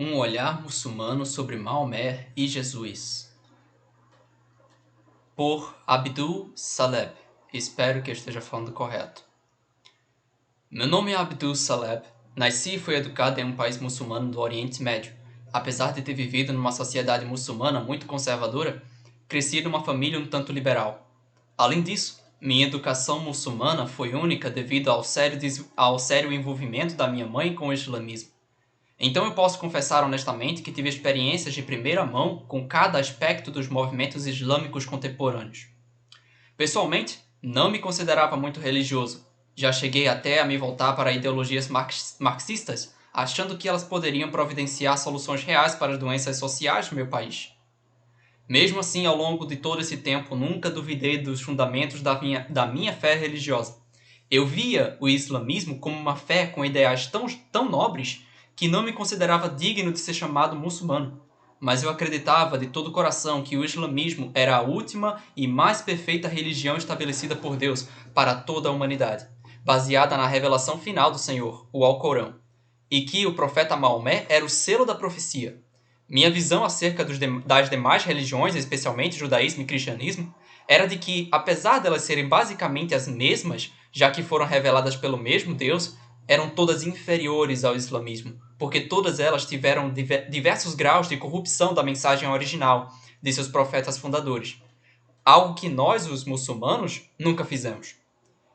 Um olhar muçulmano sobre Maomé e Jesus. Por Abdul Saleb. Espero que eu esteja falando correto. Meu nome é Abdul Saleb. Nasci e fui educado em um país muçulmano do Oriente Médio. Apesar de ter vivido numa sociedade muçulmana muito conservadora, cresci numa família um tanto liberal. Além disso, minha educação muçulmana foi única devido ao sério envolvimento da minha mãe com o islamismo. Então eu posso confessar honestamente que tive experiências de primeira mão com cada aspecto dos movimentos islâmicos contemporâneos. Pessoalmente, não me considerava muito religioso. Já cheguei até a me voltar para ideologias marxistas, achando que elas poderiam providenciar soluções reais para as doenças sociais do meu país. Mesmo assim, ao longo de todo esse tempo, nunca duvidei dos fundamentos da minha fé religiosa. Eu via o islamismo como uma fé com ideais tão nobres que não me considerava digno de ser chamado muçulmano. Mas eu acreditava de todo o coração que o islamismo era a última e mais perfeita religião estabelecida por Deus para toda a humanidade, baseada na revelação final do Senhor, o Alcorão, e que o profeta Maomé era o selo da profecia. Minha visão acerca das demais religiões, especialmente judaísmo e cristianismo, era de que, apesar delas serem basicamente as mesmas, já que foram reveladas pelo mesmo Deus, eram todas inferiores ao islamismo, porque todas elas tiveram diversos graus de corrupção da mensagem original de seus profetas fundadores, algo que nós, os muçulmanos, nunca fizemos.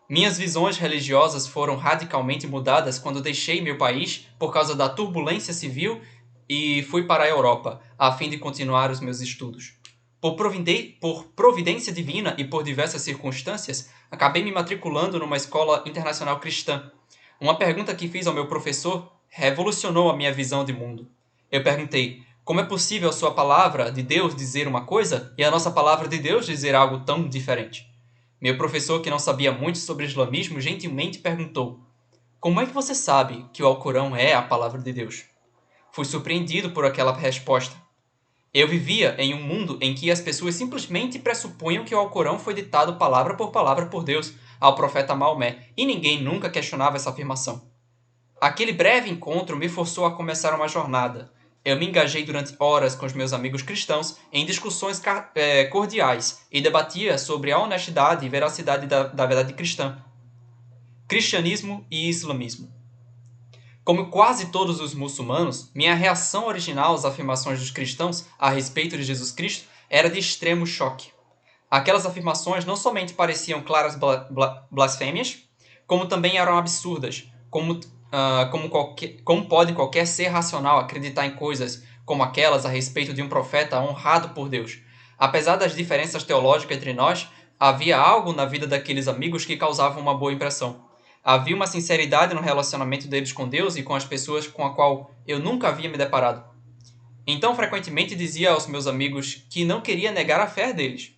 Minhas visões religiosas foram radicalmente mudadas quando deixei meu país por causa da turbulência civil e fui para a Europa, a fim de continuar os meus estudos. Por providência divina e por diversas circunstâncias, acabei me matriculando numa escola internacional cristã. Uma pergunta que fiz ao meu professor revolucionou a minha visão de mundo. Eu perguntei: como é possível a sua palavra de Deus dizer uma coisa e a nossa palavra de Deus dizer algo tão diferente? Meu professor, que não sabia muito sobre islamismo, gentilmente perguntou: como é que você sabe que o Alcorão é a palavra de Deus? Fui surpreendido por aquela resposta. Eu vivia em um mundo em que as pessoas simplesmente pressupunham que o Alcorão foi ditado palavra por Deus ao profeta Maomé, e ninguém nunca questionava essa afirmação. Aquele breve encontro me forçou a começar uma jornada. Eu me engajei durante horas com os meus amigos cristãos em discussões cordiais e debatia sobre a honestidade e veracidade da verdade cristã, cristianismo e islamismo. Como quase todos os muçulmanos, minha reação original às afirmações dos cristãos a respeito de Jesus Cristo era de extremo choque. Aquelas afirmações não somente pareciam claras blasfêmias, como também eram absurdas, como pode qualquer ser racional acreditar em coisas como aquelas a respeito de um profeta honrado por Deus? Apesar das diferenças teológicas entre nós, havia algo na vida daqueles amigos que causava uma boa impressão. Havia uma sinceridade no relacionamento deles com Deus e com as pessoas com a qual eu nunca havia me deparado. Então, frequentemente dizia aos meus amigos que não queria negar a fé deles,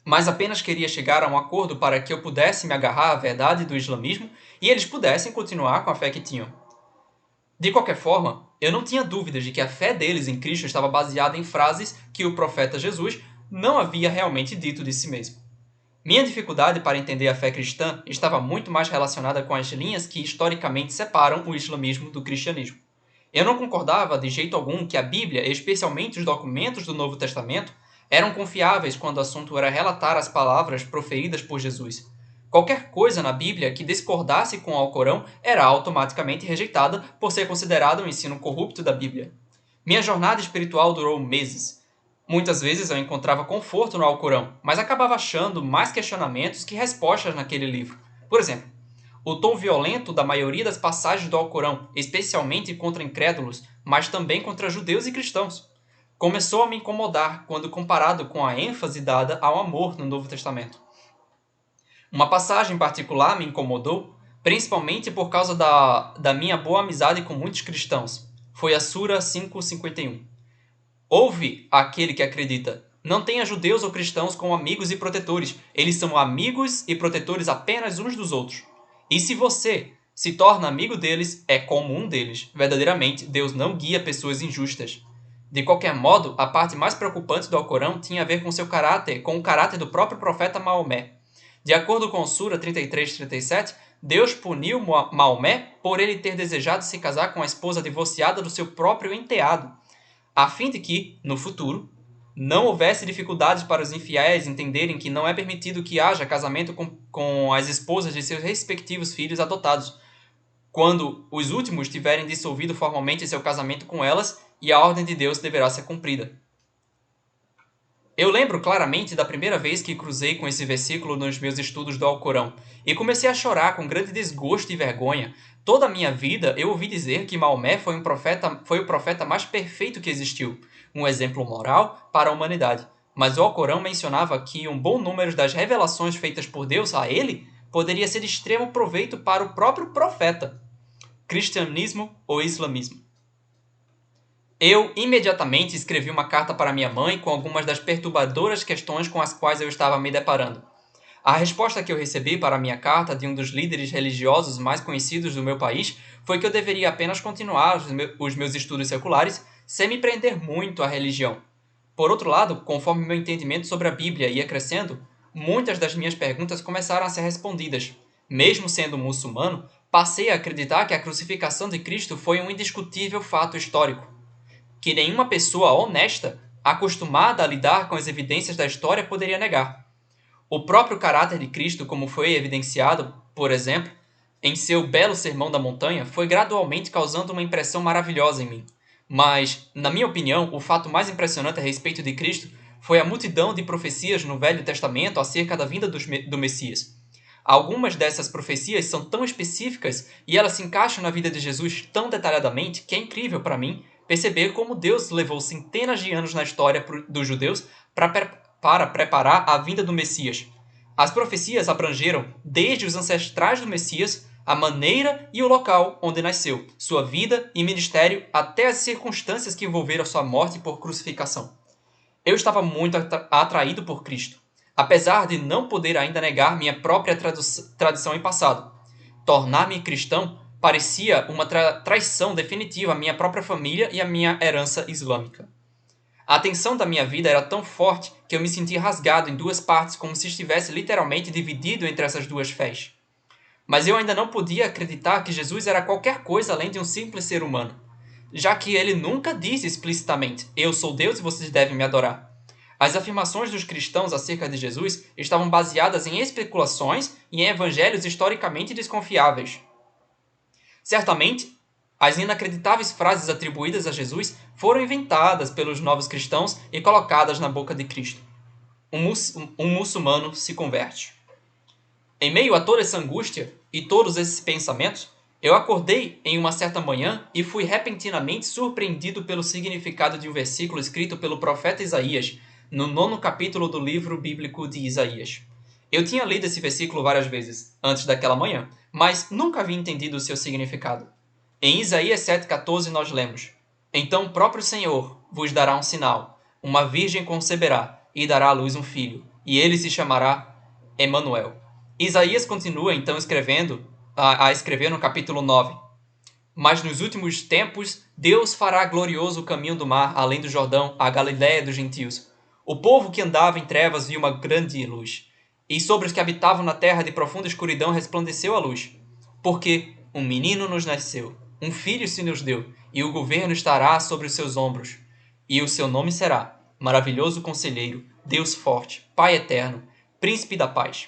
mas apenas queria chegar a um acordo para que eu pudesse me agarrar à verdade do islamismo e eles pudessem continuar com a fé que tinham. De qualquer forma, eu não tinha dúvidas de que a fé deles em Cristo estava baseada em frases que o profeta Jesus não havia realmente dito de si mesmo. Minha dificuldade para entender a fé cristã estava muito mais relacionada com as linhas que historicamente separam o islamismo do cristianismo. Eu não concordava de jeito algum que a Bíblia, especialmente os documentos do Novo Testamento, eram confiáveis quando o assunto era relatar as palavras proferidas por Jesus. Qualquer coisa na Bíblia que discordasse com o Alcorão era automaticamente rejeitada por ser considerada um ensino corrupto da Bíblia. Minha jornada espiritual durou meses. Muitas vezes eu encontrava conforto no Alcorão, mas acabava achando mais questionamentos que respostas naquele livro. Por exemplo, o tom violento da maioria das passagens do Alcorão, especialmente contra incrédulos, mas também contra judeus e cristãos, começou a me incomodar quando comparado com a ênfase dada ao amor no Novo Testamento. Uma passagem em particular me incomodou, principalmente por causa da minha boa amizade com muitos cristãos. Foi a Sura 5:51. Ouve aquele que acredita. Não tenha judeus ou cristãos como amigos e protetores. Eles são amigos e protetores apenas uns dos outros. E se você se torna amigo deles, é como um deles. Verdadeiramente, Deus não guia pessoas injustas. De qualquer modo, a parte mais preocupante do Alcorão tinha a ver com seu caráter, com o caráter do próprio profeta Maomé. De acordo com Sura 33:37, Deus puniu Maomé por ele ter desejado se casar com a esposa divorciada do seu próprio enteado, a fim de que, no futuro, não houvesse dificuldades para os infiéis entenderem que não é permitido que haja casamento com as esposas de seus respectivos filhos adotados, quando os últimos tiverem dissolvido formalmente seu casamento com elas e a ordem de Deus deverá ser cumprida. Eu lembro claramente da primeira vez que cruzei com esse versículo nos meus estudos do Alcorão e comecei a chorar com grande desgosto e vergonha. Toda a minha vida eu ouvi dizer que Maomé foi o profeta mais perfeito que existiu, um exemplo moral para a humanidade. Mas o Alcorão mencionava que um bom número das revelações feitas por Deus a ele poderia ser de extremo proveito para o próprio profeta. Cristianismo ou islamismo? Eu imediatamente escrevi uma carta para minha mãe com algumas das perturbadoras questões com as quais eu estava me deparando. A resposta que eu recebi para a minha carta de um dos líderes religiosos mais conhecidos do meu país foi que eu deveria apenas continuar os meus estudos seculares sem me prender muito à religião. Por outro lado, conforme meu entendimento sobre a Bíblia ia crescendo, muitas das minhas perguntas começaram a ser respondidas. Mesmo sendo muçulmano, passei a acreditar que a crucificação de Cristo foi um indiscutível fato histórico, que nenhuma pessoa honesta, acostumada a lidar com as evidências da história, poderia negar. O próprio caráter de Cristo, como foi evidenciado, por exemplo, em seu belo Sermão da Montanha, foi gradualmente causando uma impressão maravilhosa em mim. Mas, na minha opinião, o fato mais impressionante a respeito de Cristo foi a multidão de profecias no Velho Testamento acerca da vinda do Messias. Algumas dessas profecias são tão específicas e elas se encaixam na vida de Jesus tão detalhadamente que é incrível para mim perceber como Deus levou centenas de anos na história dos judeus para preparar a vinda do Messias. As profecias abrangeram desde os ancestrais do Messias, a maneira e o local onde nasceu, sua vida e ministério, até as circunstâncias que envolveram sua morte por crucificação. Eu estava muito atraído por Cristo, apesar de não poder ainda negar minha própria tradição e passado. Tornar-me cristão parecia uma traição definitiva à minha própria família e à minha herança islâmica. A tensão da minha vida era tão forte que eu me senti rasgado em duas partes, como se estivesse literalmente dividido entre essas duas fés. Mas eu ainda não podia acreditar que Jesus era qualquer coisa além de um simples ser humano, já que ele nunca disse explicitamente: "Eu sou Deus e vocês devem me adorar". As afirmações dos cristãos acerca de Jesus estavam baseadas em especulações e em evangelhos historicamente desconfiáveis. Certamente, as inacreditáveis frases atribuídas a Jesus foram inventadas pelos novos cristãos e colocadas na boca de Cristo. Um muçulmano se converte. Em meio a toda essa angústia e todos esses pensamentos, eu acordei em uma certa manhã e fui repentinamente surpreendido pelo significado de um versículo escrito pelo profeta Isaías, no 9º capítulo do livro bíblico de Isaías. Eu tinha lido esse versículo várias vezes, antes daquela manhã, mas nunca havia entendido o seu significado. Em Isaías 7,14 nós lemos: "Então o próprio Senhor vos dará um sinal. Uma virgem conceberá e dará à luz um filho, e ele se chamará Emanuel." Isaías continua então a escrever no capítulo 9. "Mas nos últimos tempos, Deus fará glorioso o caminho do mar, além do Jordão, a Galiléia dos gentios. O povo que andava em trevas viu uma grande luz, e sobre os que habitavam na terra de profunda escuridão resplandeceu a luz. Porque um menino nos nasceu, um filho se nos deu, e o governo estará sobre os seus ombros. E o seu nome será Maravilhoso Conselheiro, Deus Forte, Pai Eterno, Príncipe da Paz.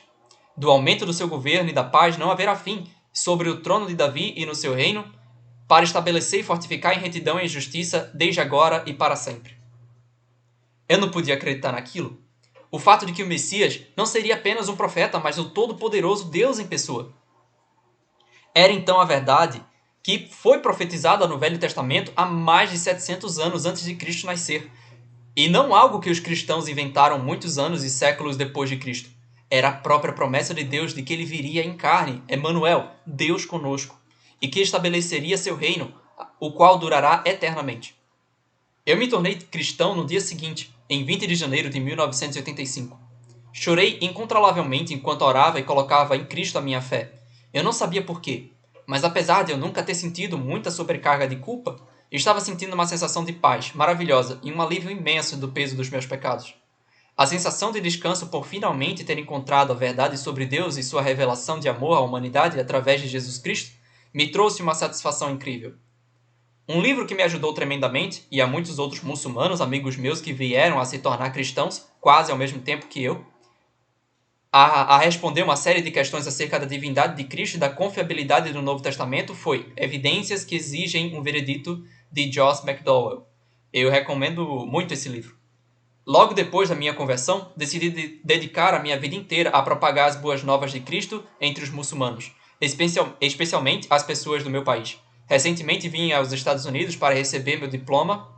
Do aumento do seu governo e da paz não haverá fim, sobre o trono de Davi e no seu reino, para estabelecer e fortificar em retidão e justiça desde agora e para sempre." Eu não podia acreditar naquilo. O fato de que o Messias não seria apenas um profeta, mas o todo-poderoso Deus em pessoa. Era então a verdade que foi profetizada no Velho Testamento há mais de 700 anos antes de Cristo nascer. E não algo que os cristãos inventaram muitos anos e séculos depois de Cristo. Era a própria promessa de Deus de que ele viria em carne, Emanuel, Deus conosco, e que estabeleceria seu reino, o qual durará eternamente. Eu me tornei cristão no dia seguinte, em 20 de janeiro de 1985. Chorei incontrolavelmente enquanto orava e colocava em Cristo a minha fé. Eu não sabia por quê, mas apesar de eu nunca ter sentido muita sobrecarga de culpa, estava sentindo uma sensação de paz maravilhosa e um alívio imenso do peso dos meus pecados. A sensação de descanso por finalmente ter encontrado a verdade sobre Deus e sua revelação de amor à humanidade através de Jesus Cristo me trouxe uma satisfação incrível. Um livro que me ajudou tremendamente, e há muitos outros muçulmanos, amigos meus, que vieram a se tornar cristãos, quase ao mesmo tempo que eu, a responder uma série de questões acerca da divindade de Cristo e da confiabilidade do Novo Testamento foi Evidências que Exigem um Veredito, de Josh McDowell. Eu recomendo muito esse livro. Logo depois da minha conversão, decidi dedicar a minha vida inteira a propagar as boas novas de Cristo entre os muçulmanos, especialmente as pessoas do meu país. Recentemente vim aos Estados Unidos para receber meu diploma,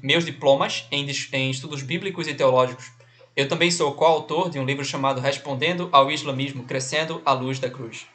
meus diplomas em estudos bíblicos e teológicos. Eu também sou coautor de um livro chamado Respondendo ao Islamismo, Crescendo à Luz da Cruz.